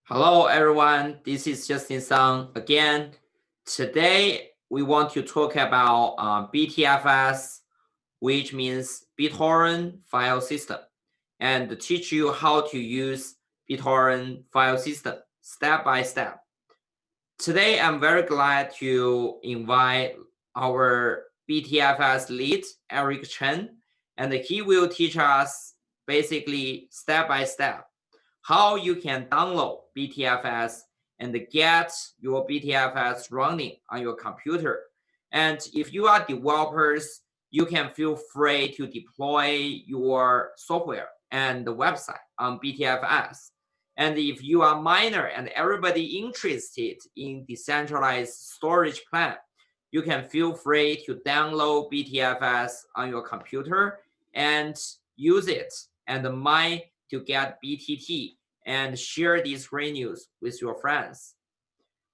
Hello, everyone. This is Justin Sung again. Today, we want to talk about BTFS, which means BitTorrent file system, and teach you how to use BitTorrent file system step by step. Today, I'm very glad to invite our BTFS lead, Eric Chen, and he will teach us basically step by step how you can download BTFS and get your BTFS running on your computer. And if you are developers, you can feel free to deploy your software and the website on BTFS. And if you are miner and everybody interested in decentralized storage plan, you can feel free to download BTFS on your computer and use it and mine to get BTT and share these great news with your friends.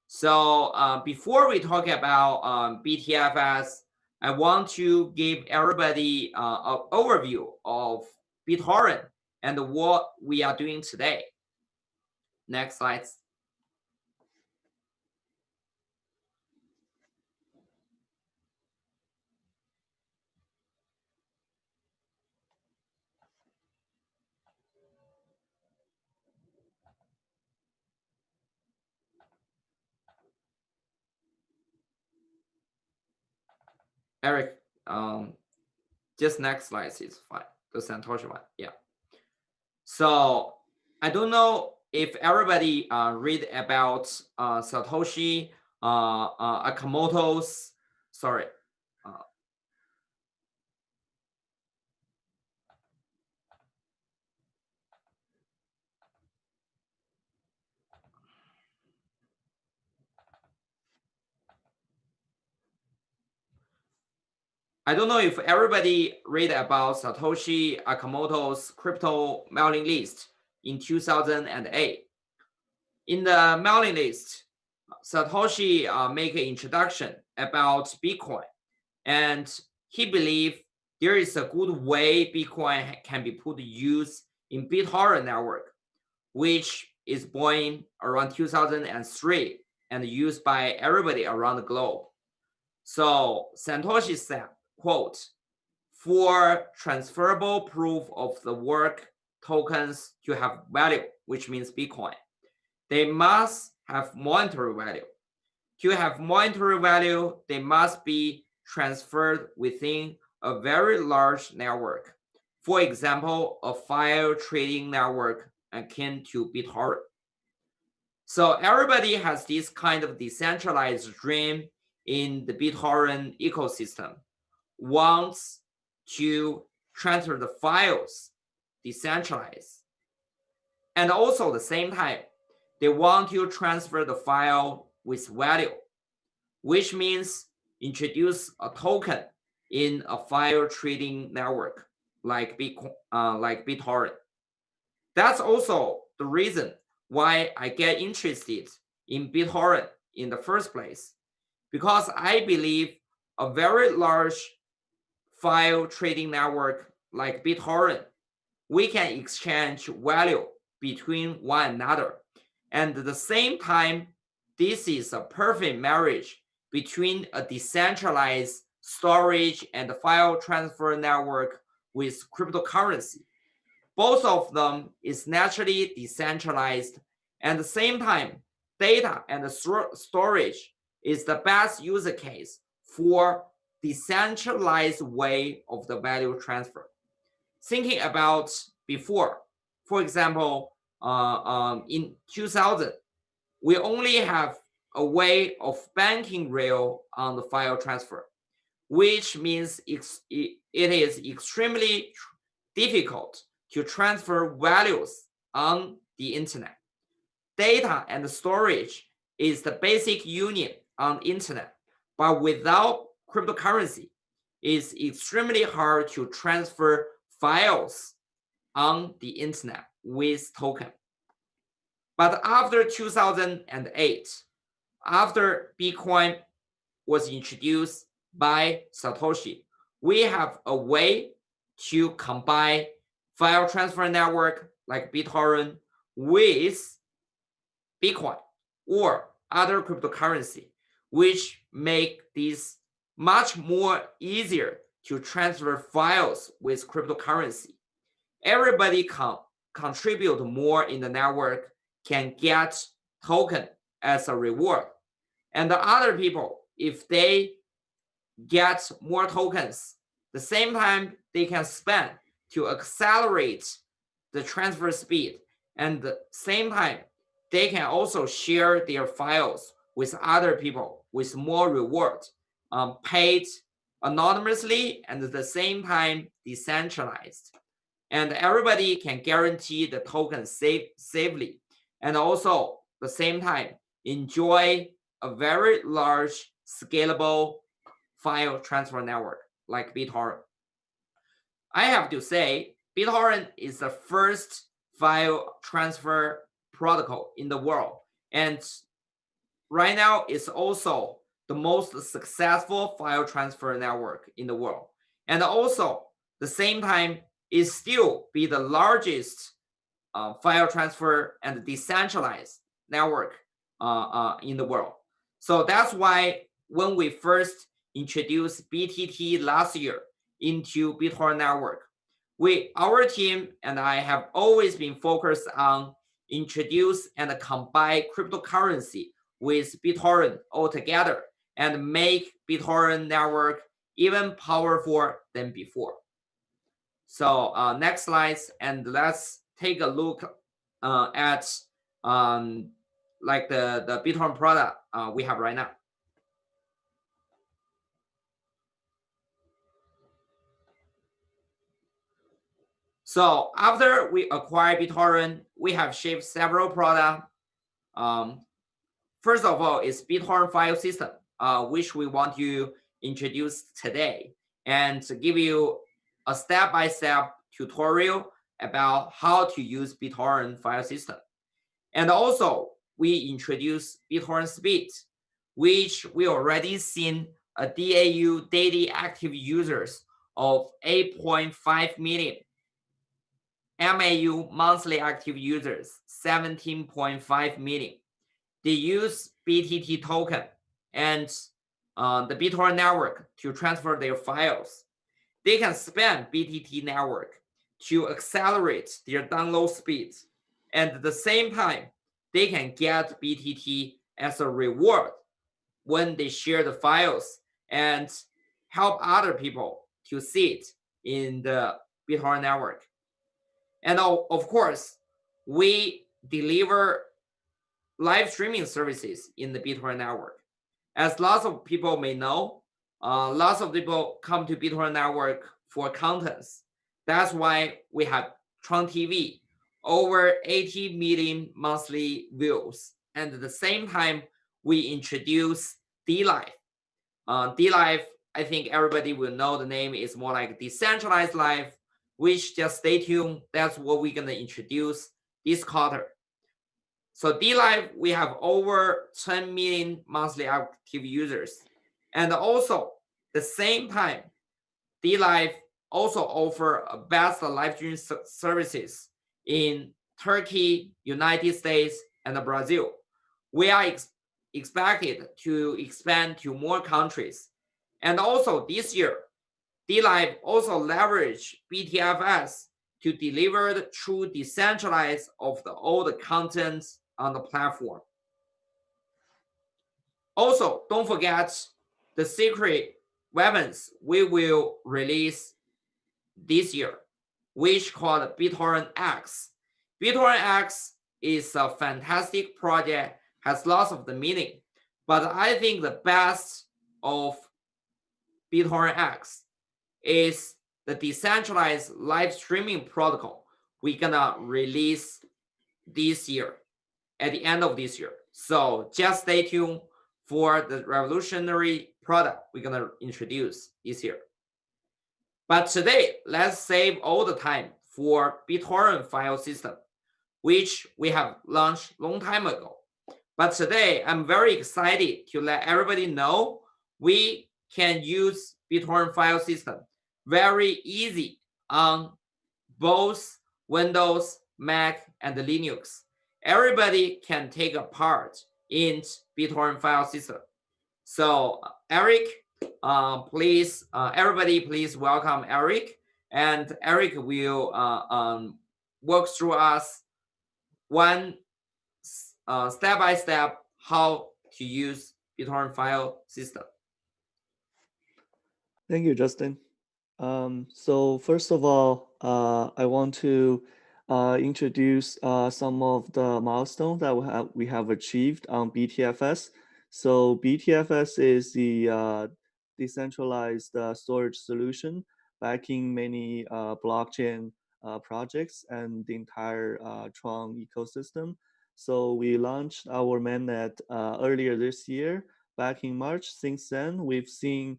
So before we talk about BTFS, I want to give everybody an overview of BitTorrent and what we are doing today. Next slide. Eric, just next slide is fine. The Satoshi one, yeah. So I don't know if everybody read about Satoshi Nakamoto's, sorry. I don't know if everybody read about Satoshi Nakamoto's crypto mailing list in 2008. In the mailing list, Satoshi make an introduction about Bitcoin, and he believed there is a good way Bitcoin can be put to use in BitTorrent network, which is born around 2003 and used by everybody around the globe. So Satoshi said, quote, for transferable proof of the work tokens to have value, which means Bitcoin, they must have monetary value. To have monetary value, they must be transferred within a very large network. For example, a file trading network akin to BitTorrent. So everybody has this kind of decentralized dream in the BitTorrent ecosystem, wants to transfer the files decentralized. And also at the same time, they want to transfer the file with value, which means introduce a token in a file trading network like BitTorrent. That's also the reason why I get interested in BitTorrent in the first place, because I believe a very large file trading network like BitTorrent, we can exchange value between one another. And at the same time, this is a perfect marriage between a decentralized storage and file transfer network with cryptocurrency. Both of them is naturally decentralized, and at the same time, data and storage is the best user case for decentralized way of the value transfer. Thinking about before, for example, in 2000, we only have a way of banking rail on the file transfer, which means it is extremely difficult to transfer values on the internet. Data and storage is the basic union on the internet, but without cryptocurrency, it's extremely hard to transfer files on the internet with token. But after 2008, after Bitcoin was introduced by Satoshi, we have a way to combine file transfer network like BitTorrent with Bitcoin or other cryptocurrency, which make this much more easier to transfer files with cryptocurrency. Everybody can contribute more in the network, can get token as a reward. And the other people, if they get more tokens, the same time they can spend to accelerate the transfer speed, and the same time they can also share their files with other people with more reward, paid anonymously and at the same time decentralized. And everybody can guarantee the token safely, and also the same time enjoy a very large scalable file transfer network like BitTorrent. I have to say, BitTorrent is the first file transfer protocol in the world, and right now it's also the most successful file transfer network in the world. And also, the same time, it still be the largest file transfer and decentralized network in the world. So that's why when we first introduced BTT last year into BitTorrent network, our team and I have always been focused on introduce and combine cryptocurrency with BitTorrent altogether and make BitTorrent network even powerful than before. So next slides, and let's take a look at like the BitTorrent product we have right now. So after we acquired BitTorrent, we have shipped several products. First of all, is BitTorrent file system, which we want to introduce today and to give you a step-by-step tutorial about how to use BitTorrent file system. And also, we introduce BitTorrent Speed, which we already seen a DAU daily active users of 8.5 million, MAU monthly active users 17.5 million. They use BTT token and the BitTorrent network to transfer their files. They can spend BTT network to accelerate their download speeds, and at the same time, they can get BTT as a reward when they share the files and help other people to see it in the BitTorrent network. And of course, we deliver live streaming services in the BitTorrent network. As lots of people may know, lots of people come to BitTorrent network for contents. That's why we have Tron TV, over 80 million monthly views. And at the same time, we introduce DLive. DLive, I think everybody will know the name is more like Decentralized Live, which just stay tuned. That's what we're gonna introduce this quarter. So DLive, we have over 10 million monthly active users. And also, the same time, DLive also offer a best live stream services in Turkey, United States, and Brazil. We are expected to expand to more countries. And also this year, DLive also leverage BTFS to deliver the true decentralized of all the contents on the platform. Also, don't forget the secret weapons we will release this year, which called BitTorrent X. BitTorrent X is a fantastic project, has lots of the meaning, but I think the best of BitTorrent X is the decentralized live streaming protocol we're gonna release this year, at the end of this year. So just stay tuned for the revolutionary product we're gonna introduce this year. But today, let's save all the time for BitTorrent file system, which we have launched long time ago. But today, I'm very excited to let everybody know we can use BitTorrent file system very easy on both Windows, Mac, and Linux. everybody can take a part in BitTorrent file system. So Eric, please, everybody, please welcome Eric, and Eric will walk through us one step by step how to use BitTorrent file system. Thank you, Justin. So first of all, I want to introduce some of the milestones that we have achieved on BTFS. So BTFS is the decentralized storage solution backing many blockchain projects and the entire Tron ecosystem. So we launched our mainnet earlier this year, back in March. Since then, we've seen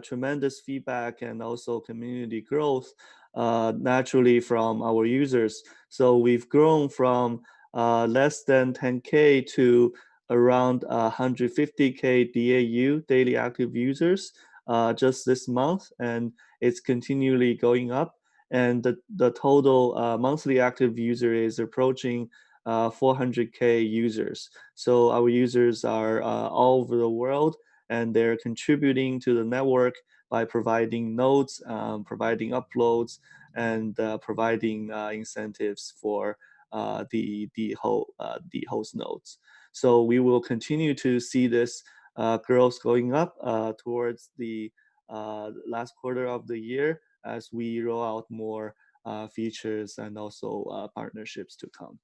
tremendous feedback and also community growth naturally from our users. So we've grown from less than 10K to around 150K DAU, daily active users, just this month, and it's continually going up. And the total monthly active user is approaching 400K users. So our users are all over the world, and they're contributing to the network by providing nodes, providing uploads, and providing incentives for the host nodes. So we will continue to see this growth going up towards the last quarter of the year as we roll out more features and also partnerships to come.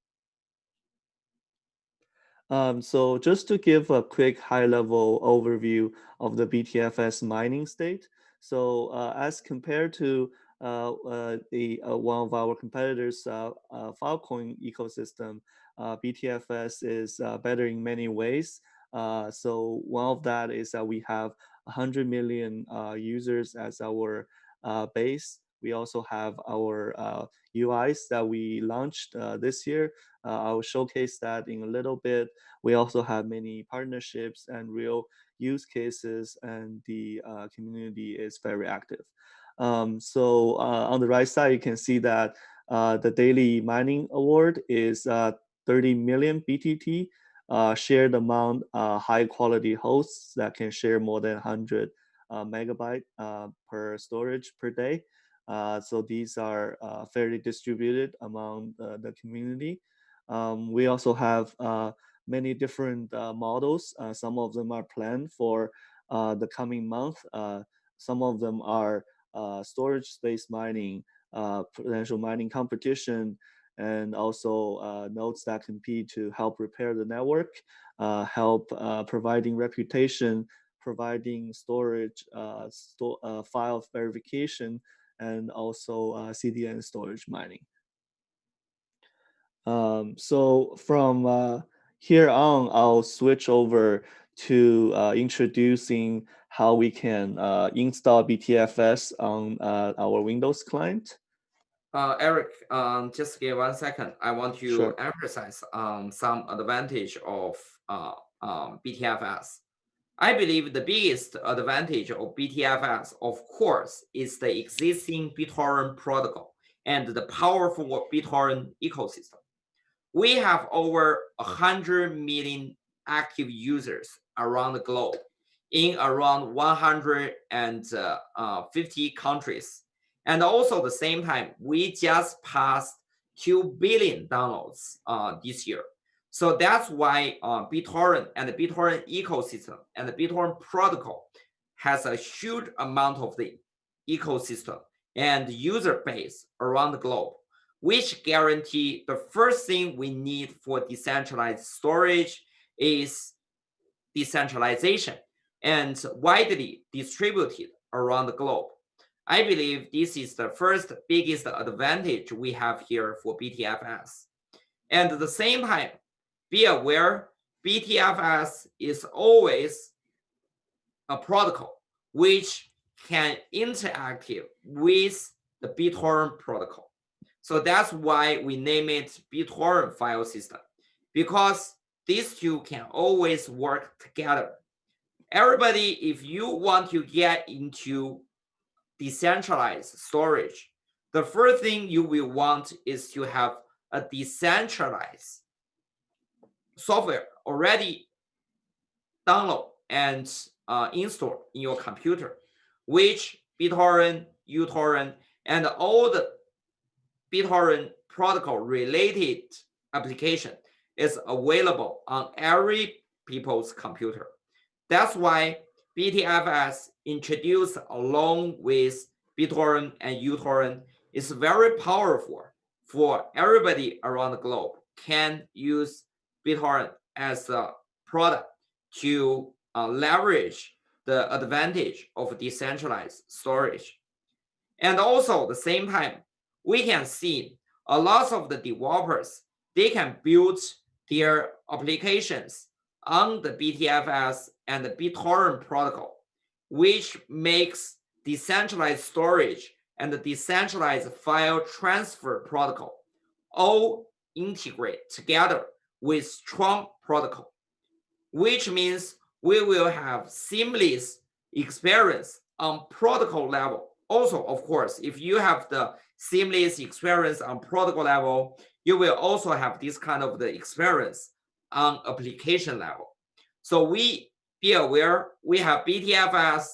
So just to give a quick high-level overview of the BTFS mining state. So as compared to one of our competitors, Filecoin ecosystem, BTFS is better in many ways. So one of that is that we have 100 million users as our base. We also have our UIs that we launched this year. I'll showcase that in a little bit. We also have many partnerships and real use cases, and the community is very active. So on the right side, you can see that the daily mining award is 30 million BTT shared among high quality hosts that can share more than 100 megabyte per storage per day. So these are fairly distributed among the community. We also have many different models. Some of them are planned for the coming month. Some of them are storage space mining, potential mining competition, and also nodes that compete to help repair the network, help providing reputation, providing storage, file verification, and also CDN storage mining. So from here on, I'll switch over to introducing how we can install BTFS on our Windows client. Eric, just give 1 second. I want to Sure. emphasize some advantage of BTFS. I believe the biggest advantage of BTFS, of course, is the existing BitTorrent protocol and the powerful BitTorrent ecosystem. We have over 100 million active users around the globe in around 150 countries. And also at the same time, we just passed 2 billion downloads this year. So that's why BitTorrent and the BitTorrent ecosystem and the BitTorrent protocol has a huge amount of the ecosystem and user base around the globe, which guarantee the first thing we need for decentralized storage is decentralization and widely distributed around the globe. I believe this is the first biggest advantage we have here for BTFS. And at the same time, be aware BTFS is always a protocol which can interact with the BitTorrent protocol. So that's why we name it BitTorrent file system, because these two can always work together. Everybody, if you want to get into decentralized storage, the first thing you will want is to have a decentralized software already download and install in your computer, which BitTorrent, uTorrent, and all the BitTorrent protocol related application is available on every people's computer. That's why BTFS introduced along with BitTorrent and uTorrent is very powerful for everybody around the globe can use BitTorrent as a product to leverage the advantage of decentralized storage. And also at the same time, we can see a lot of the developers, they can build their applications on the BTFS and the BitTorrent protocol, which makes decentralized storage and the decentralized file transfer protocol all integrate together with strong protocol, which means we will have seamless experience on protocol level. Also, of course, if you have the seamless experience on protocol level, you will also have this kind of the experience on application level. So we be aware we have BTFS,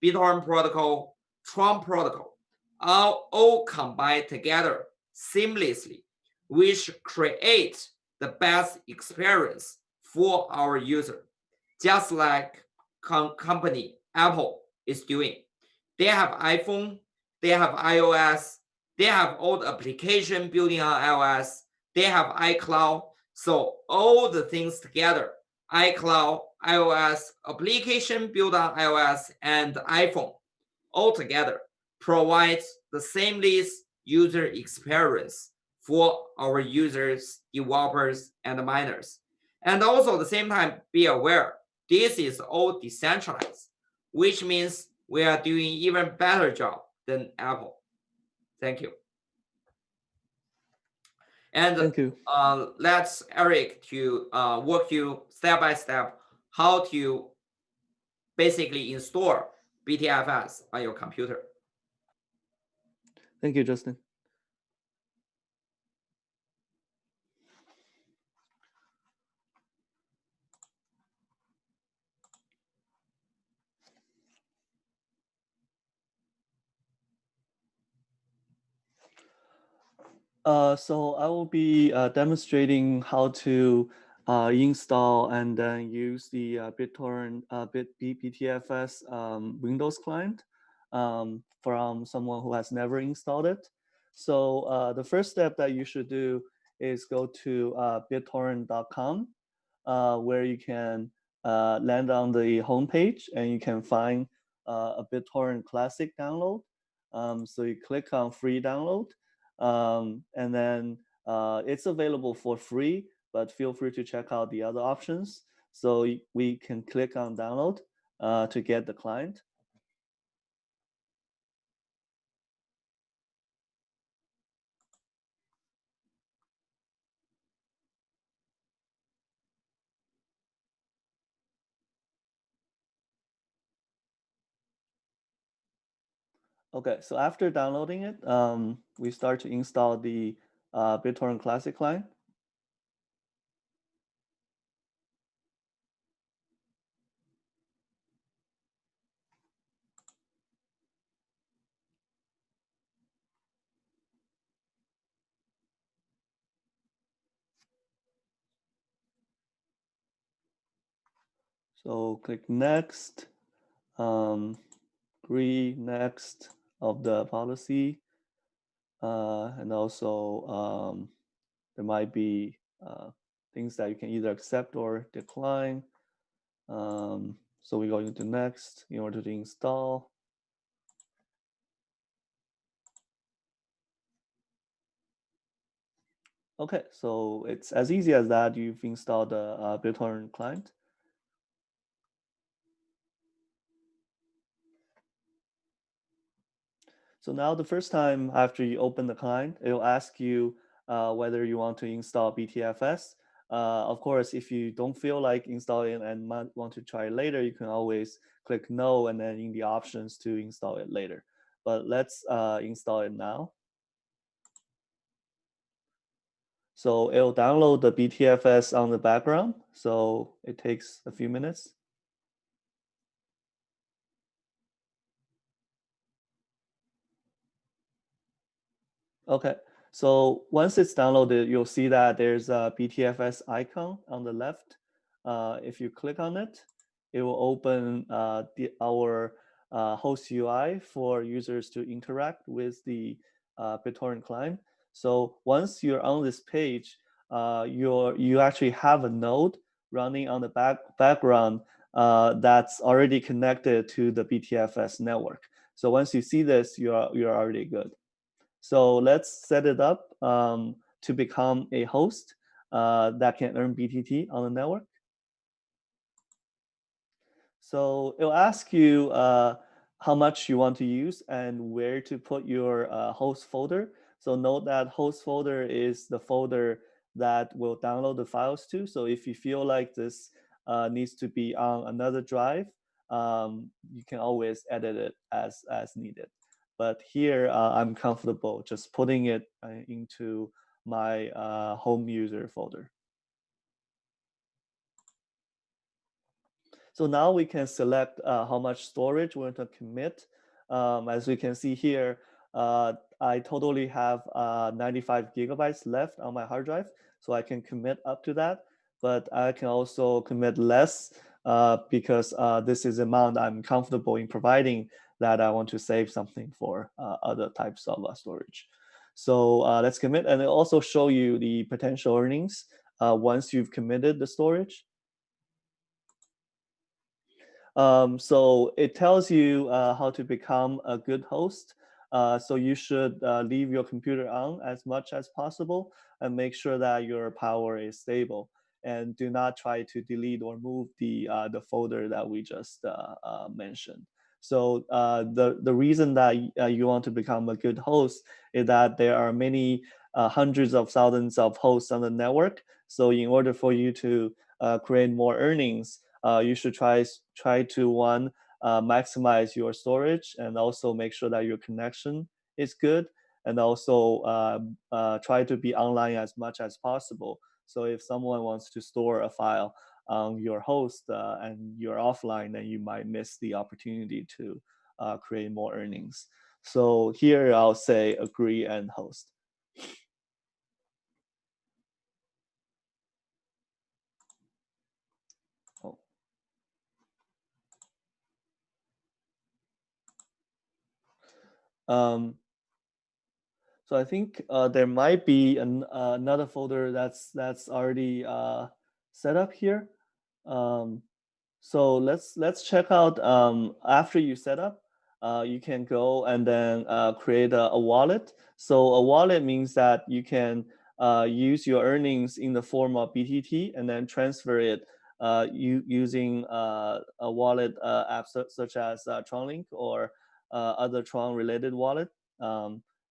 BitTorrent protocol, Tron protocol, all combined together seamlessly, which create the best experience for our user, just like company Apple is doing. They have iPhone, they have iOS, they have all the application building on iOS, they have iCloud. So all the things together, iCloud, iOS, application built on iOS, and iPhone, all together provides the seamless user experience for our users, developers, and miners. And also at the same time, be aware, this is all decentralized, which means we are doing even better job than Apple. Thank you. And Thank you. let's Eric to walk you step by step how to basically install BTFS on your computer. Thank you, Justin. So I will be demonstrating how to install and then use the BitTorrent BTFS Windows client from someone who has never installed it. So the first step that you should do is go to BitTorrent.com, where you can land on the homepage and you can find a BitTorrent Classic download. So you click on free download. And then it's available for free, but feel free to check out the other options. So we can click on download to get the client. Okay, so after downloading it, we start to install the BitTorrent Classic client. So click next, agree next of the policy, and also there might be things that you can either accept or decline. So we go into next in order to install. Okay, so it's as easy as that. You've installed the BitTorrent client. So now the first time after you open the client, it'll ask you whether you want to install BTFS. Of course, if you don't feel like installing and want to try it later, you can always click no and then in the options to install it later. But let's install it now. So it'll download the BTFS on the background. So it takes a few minutes. Okay, so once it's downloaded, you'll see that there's a BTFS icon on the left. If you click on it, it will open our host UI for users to interact with the BitTorrent client. So once you're on this page, you actually have a node running on the background that's already connected to the BTFS network. So once you see this, you're already good. So let's set it up to become a host that can earn BTT on the network. So it'll ask you how much you want to use and where to put your host folder. So note that host folder is the folder that will download the files to. So if you feel like this needs to be on another drive, you can always edit it as needed. But here I'm comfortable just putting it into my home user folder. So now we can select how much storage we want to commit. As we can see here, I totally have 95 gigabytes left on my hard drive, so I can commit up to that. But I can also commit less because this is the amount I'm comfortable in providing that I want to save something for other types of storage. So let's commit, and it also show you the potential earnings once you've committed the storage. So it tells you how to become a good host. So you should leave your computer on as much as possible and make sure that your power is stable. And do not try to delete or move the folder that we just mentioned. So the reason that you want to become a good host is that there are many hundreds of thousands of hosts on the network. So in order for you to create more earnings, you should try to maximize your storage and also make sure that your connection is good, and also try to be online as much as possible. So if someone wants to store a file on your host and you're offline, then you might miss the opportunity to create more earnings. So here I'll say agree and host. Oh. So I think there might be another folder that's already set up here. Um, so let's check out after you set up, you can go and then create a wallet. So a wallet means that you can use your earnings in the form of BTT and then transfer it using a wallet app such as TronLink or other Tron related wallet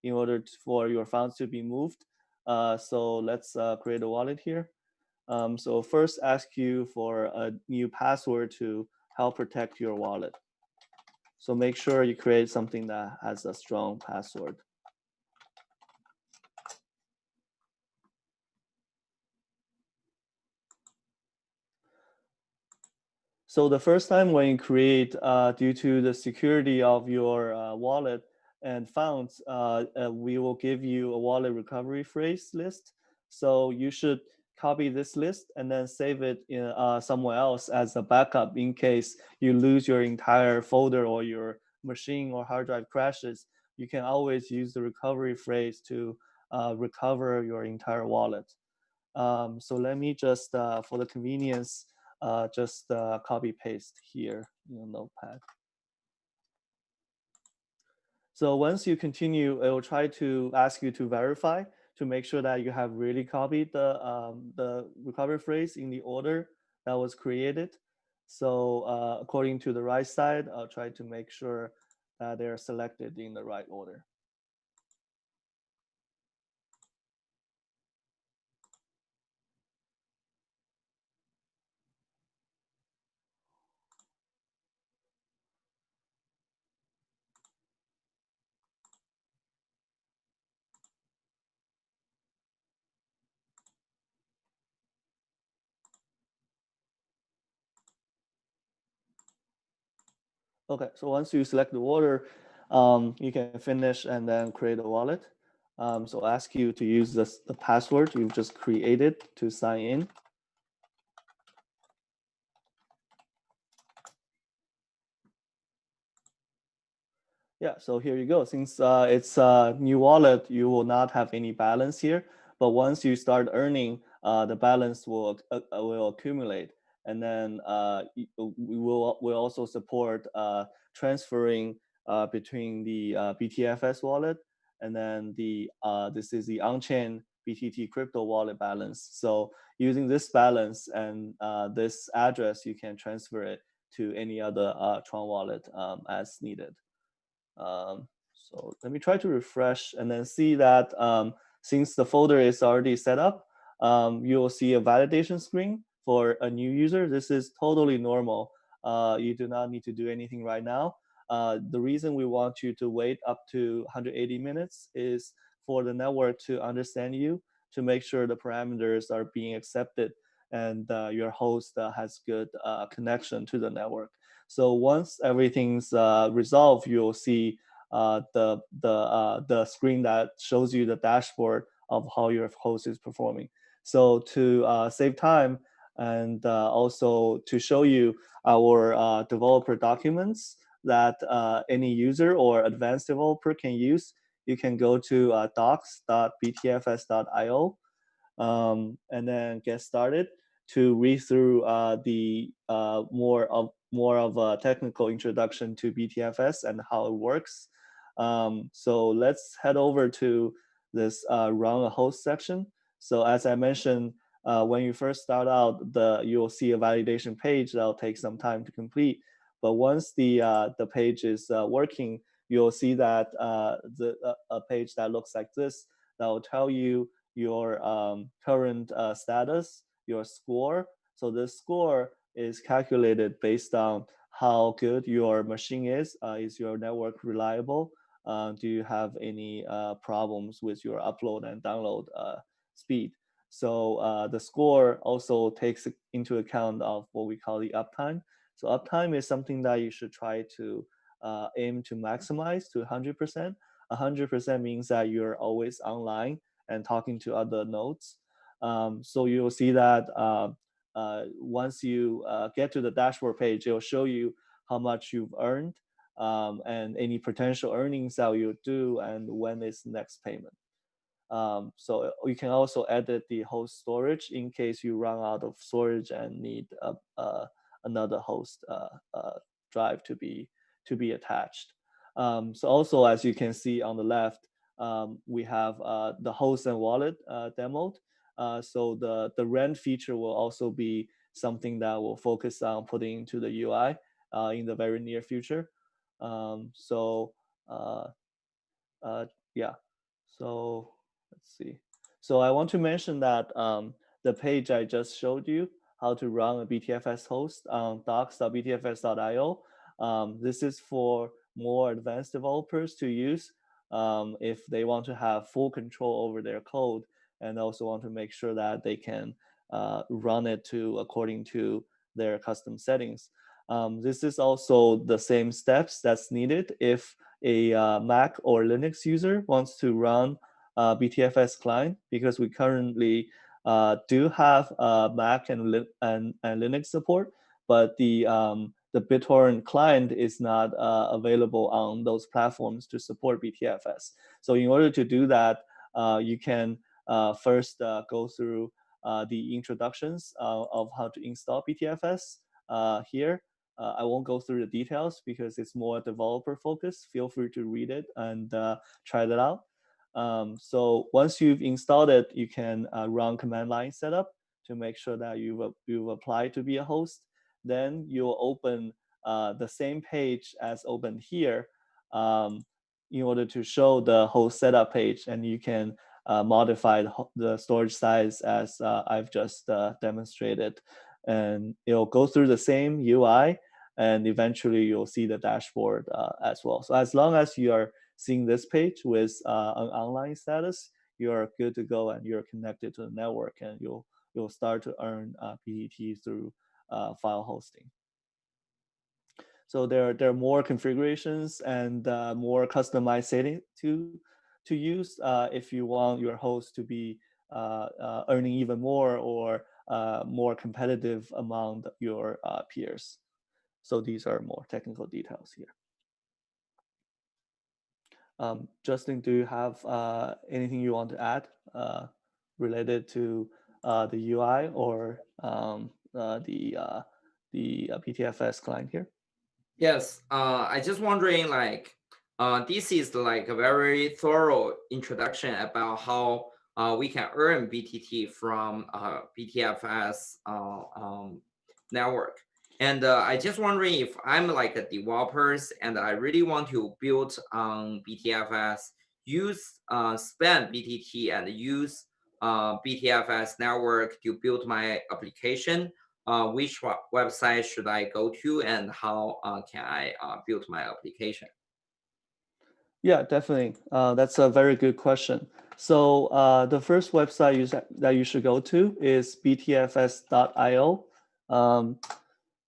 in order for your funds to be moved. So let's create a wallet here. So first ask you for a new password to help protect your wallet. So make sure you create something that has a strong password. So the first time when you create, due to the security of your wallet and funds, we will give you a wallet recovery phrase list. So you should copy this list and then save it in somewhere else as a backup in case you lose your entire folder or your machine or hard drive crashes. You can always use the recovery phrase to recover your entire wallet. So let me just, for the convenience, just copy paste here in Notepad. So once you continue, it will try to ask you to verify to make sure that you have really copied the recovery phrase in the order that was created. So according to the right side, I'll try to make sure that they're selected in the right order. Okay, so once you select the order, you can finish and then create a wallet. So ask you to use the password you've just created to sign in. Yeah, so here you go. Since it's a new wallet, you will not have any balance here. But once you start earning, the balance will accumulate, and then we will also support transferring between the BTFS wallet and then this is the on-chain BTT crypto wallet balance. So using this balance and this address, you can transfer it to any other Tron wallet as needed. So let me try to refresh and then see that since the folder is already set up, you will see a validation screen for a new user. This is totally normal. You do not need to do anything right now. The reason we want you to wait up to 180 minutes is for the network to understand you, to make sure the parameters are being accepted and your host has good connection to the network. So once everything's resolved, you'll see the screen that shows you the dashboard of how your host is performing. So to save time and also to show you our developer documents that any user or advanced developer can use, you can go to docs.btfs.io and then get started to read through the more of a technical introduction to BTFS and how it works. So let's head over to this run a host section. So as I mentioned, when you first start out, you'll see a validation page that'll take some time to complete. But once the page is working, you'll see that a page that looks like this that will tell you your current status, your score. So this score is calculated based on how good your machine is. Is your network reliable? Do you have any problems with your upload and download speed? So the score also takes into account of what we call the uptime. So uptime is something that you should try to aim to maximize to 100%. 100% means that you're always online and talking to other nodes. So you'll see that once you get to the dashboard page, it'll show you how much you've earned and any potential earnings that you do and when is next payment. So you can also edit the host storage in case you run out of storage and need another host drive to be attached. So also, as you can see on the left, we have the host and wallet demoed. So the rent feature will also be something that will focus on putting into the UI in the very near future. So uh, uh, yeah, so let's see. So I want to mention that the page I just showed you, how to run a BTFS host on docs.btfs.io. This is for more advanced developers to use if they want to have full control over their code and also want to make sure that they can run it according to their custom settings. This is also the same steps that's needed if a Mac or Linux user wants to run BTFS client, because we currently do have Mac and Linux support, but the BitTorrent client is not available on those platforms to support BTFS. So in order to do that, you can first go through the introductions of how to install BTFS here. I won't go through the details because it's more developer focused. Feel free to read it and try that out. So once you've installed it, you can run command line setup to make sure that you've applied to be a host. Then you'll open the same page as opened here in order to show the host setup page, and you can modify the storage size as I've just demonstrated. And it'll go through the same UI, and eventually you'll see the dashboard as well. So as long as you are seeing this page with an online status, you're good to go and you're connected to the network, and you'll start to earn BTT through file hosting. So there are more configurations and more customized setting to use if you want your host to be earning even more or more competitive among your peers. So these are more technical details here. Justin, do you have anything you want to add related to the UI or the BTFS client here? Yes, I just wondering like, this is like a very thorough introduction about how we can earn BTT from BTFS network. And I just wondering if I'm like a developers and I really want to build on BTFS, use spend BTT and use BTFS network to build my application. Which website should I go to and how can I build my application? Yeah, definitely. That's a very good question. So the first website that you should go to is btfs.io.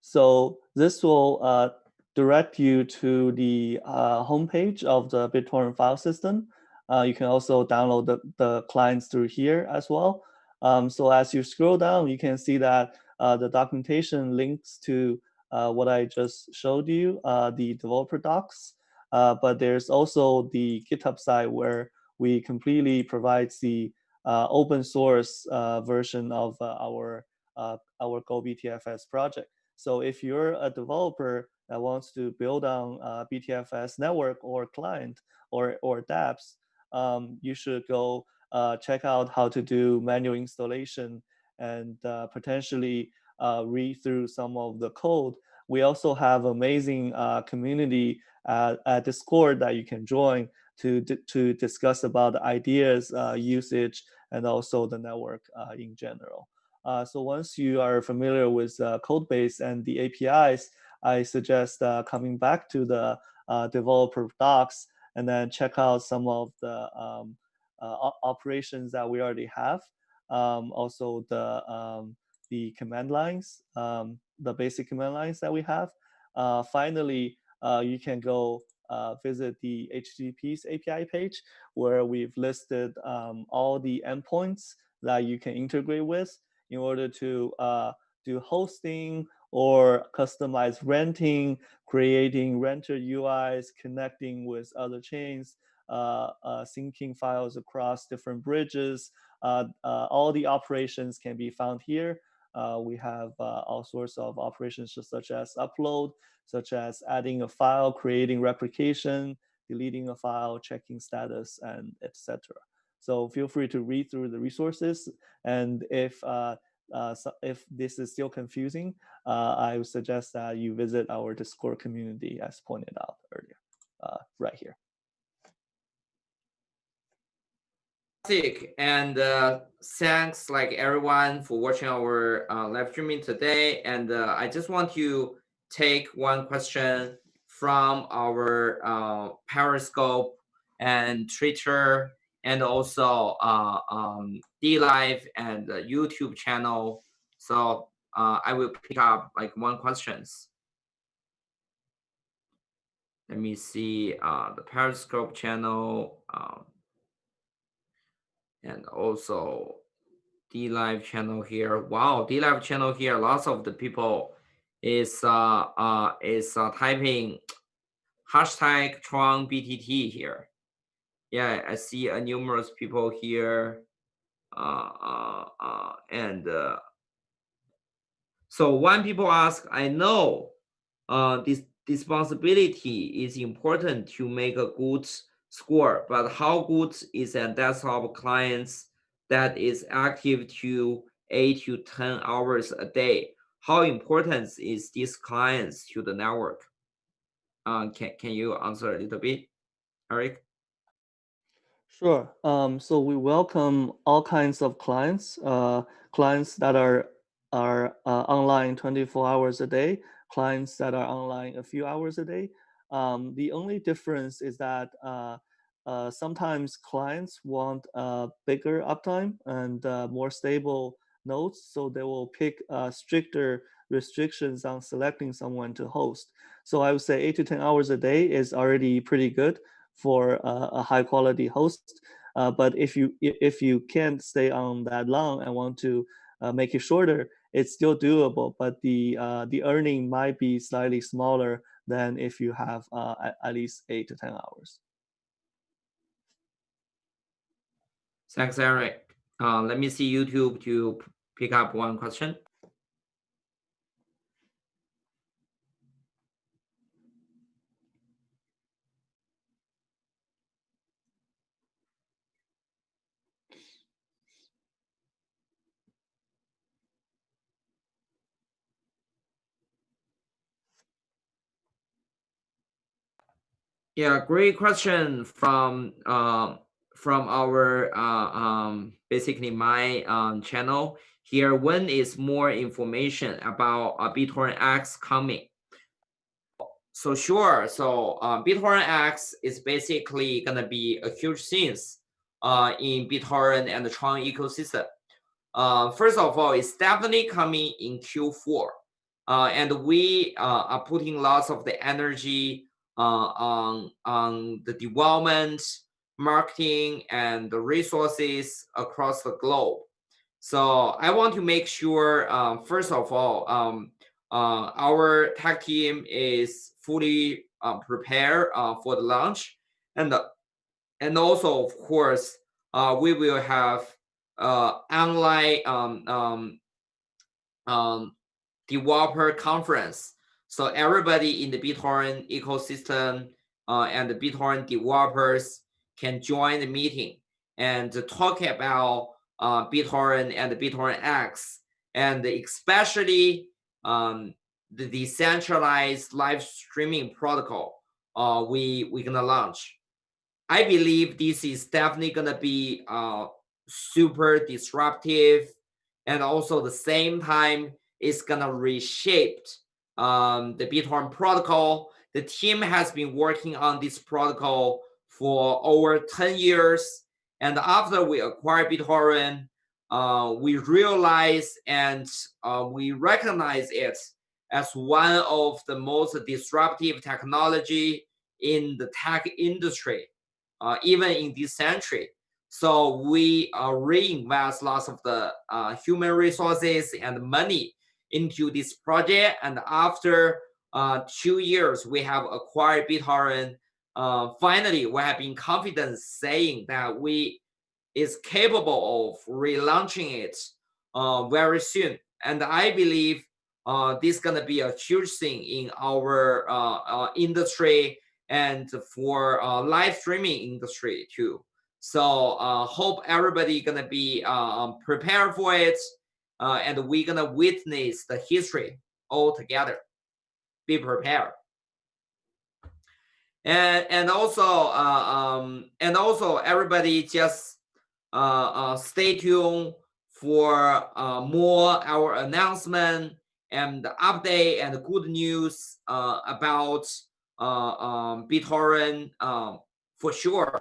So this will direct you to the homepage of the BitTorrent file system. You can also download the clients through here as well. So as you scroll down, you can see that the documentation links to what I just showed you, the developer docs. But there's also the GitHub side where we completely provide the open source version of our Go BTFS project. So if you're a developer that wants to build on BTFS network or client or dApps, you should go check out how to do manual installation and potentially read through some of the code. We also have amazing community at Discord that you can join to discuss about the ideas, usage, and also the network in general. So once you are familiar with code base and the APIs, I suggest coming back to the developer docs and then check out some of the operations that we already have. Also the command lines, the basic command lines that we have. Finally, you can go visit the HTTP's API page where we've listed all the endpoints that you can integrate with in order to do hosting or customize renting, creating renter UIs, connecting with other chains, syncing files across different bridges. All the operations can be found here. We have all sorts of operations such as upload, such as adding a file, creating replication, deleting a file, checking status, and etc. So feel free to read through the resources. And if this is still confusing, I would suggest that you visit our Discord community as pointed out earlier, right here. And thanks like everyone for watching our live streaming today. And I just want to take one question from our Periscope and Twitter and also DLive and YouTube channel. So I will pick up like one questions. Let me see the Periscope channel. And also DLive channel here. Wow, DLive channel here. Lots of the people is typing hashtag Tron BTT here. Yeah, I see numerous people here. And so when people ask, I know this responsibility is important to make a good score, but how good is a desktop clients that is active to 8 to 10 hours a day? How important is these clients to the network? Can you answer a little bit, Eric? Sure. So we welcome all kinds of clients, clients that are online 24 hours a day, clients that are online a few hours a day. The only difference is that sometimes clients want bigger uptime and more stable nodes, so they will pick stricter restrictions on selecting someone to host. So I would say 8 to 10 hours a day is already pretty good for a high quality host. But if you can't stay on that long and want to make it shorter, it's still doable. But the earning might be slightly smaller than if you have at least 8 to 10 hours. Thanks, Eric. Let me see YouTube to pick up one question. Yeah, great question from our basically my channel here. When is more information about BitTorrent X coming? So sure. So BitTorrent X is basically gonna be a huge thing in BitTorrent and the Tron ecosystem. First of all, it's definitely coming in Q4, and we are putting lots of the energy on the development, marketing, and the resources across the globe. So I want to make sure, first of all, our tech team is fully prepared for the launch, and also, of course, we will have online developer conference. So everybody in the BitTorrent ecosystem and the BitTorrent developers can join the meeting and talk about BitTorrent and the BitTorrent X, and especially the decentralized live streaming protocol we're gonna launch. I believe this is definitely gonna be super disruptive, and also the same time it's gonna reshape the BitTorrent protocol. The team has been working on this protocol for over 10 years, and after we acquired BitTorrent, we realized and we recognize it as one of the most disruptive technology in the tech industry, even in this century. So we reinvest lots of the human resources and money into this project. And after 2 years, we have acquired BitTorrent. Finally, we have been confident saying that we is capable of relaunching it very soon. And I believe this is gonna be a huge thing in our industry and for live streaming industry too. So hope everybody gonna be prepared for it, and we're gonna witness the history all together. Be prepared. And also everybody just stay tuned for more our announcement and update and good news about BitTorrent for sure.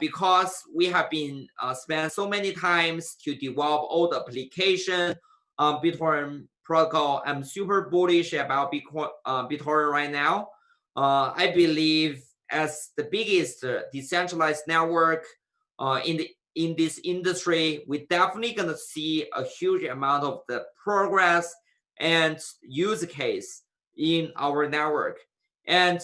Because we have been spent so many times to develop all the application on BitTorrent protocol. I'm super bullish about BitTorrent right now. I believe as the biggest decentralized network in this industry, we definitely gonna see a huge amount of the progress and use case in our network. And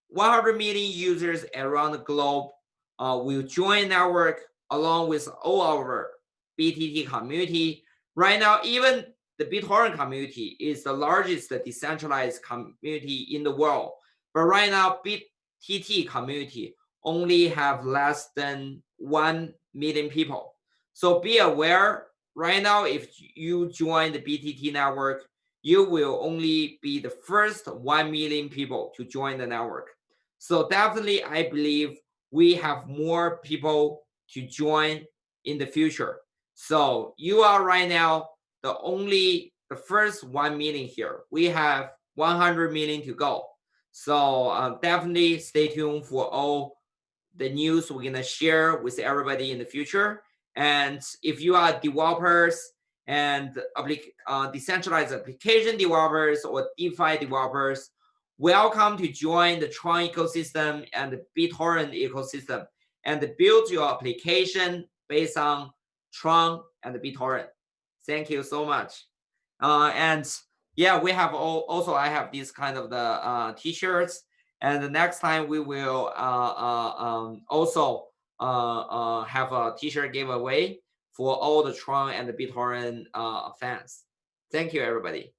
100 million users around the globe will join network along with all our BTT community. Right now, even the BitTorrent community is the largest decentralized community in the world. But right now, BTT community only have less than 1 million people. So be aware, right now, if you join the BTT network, you will only be the first 1 million people to join the network. So definitely, I believe we have more people to join in the future. So you are right now the first 1 million here. We have 100 million to go. So definitely stay tuned for all the news we're gonna share with everybody in the future. And if you are developers and decentralized application developers or DeFi developers, welcome to join the Tron ecosystem and the BitTorrent ecosystem and build your application based on Tron and BitTorrent. Thank you so much. And yeah, we have also I have this kind of the t-shirts, and the next time we will also have a t-shirt giveaway for all the Tron and the BitTorrent fans. Thank you, everybody.